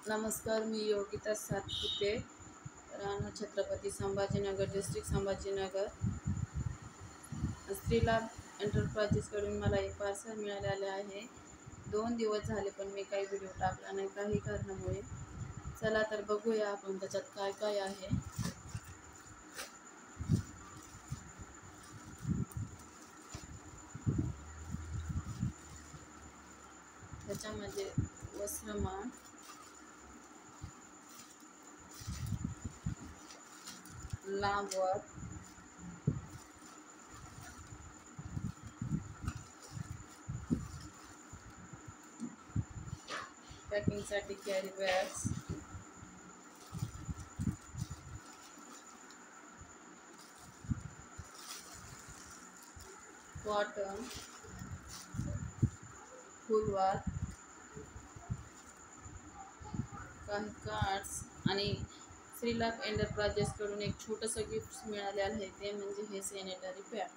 नमस्कार, मी योगिता सातपुते, राहणार छत्रपती संभाजीनगर, डिस्ट्रिक्ट संभाजीनगर. स्त्रीलाभ एंटरप्राइजेसकडून मला एक पार्सल मिळालेले आहे. 2 दिवस झाले पण मी काही व्हिडिओ टाकला नाही काही कारणामुळे. चला तर बघूया आपण त्याच्यात काय काय आहे. त्याच्यामध्ये वस्त्रमान, लांब वर्क, पॅकिंगसाठी कॅरी बॅग्स, कॉटन, फुलवार, काही कार्ड्स आणि श्रीलाभ एंटरप्राइजेसकडून एक छोटंसं गिफ्ट मिळाले आहे, ते म्हणजे हे सॅनिटरी पॅड.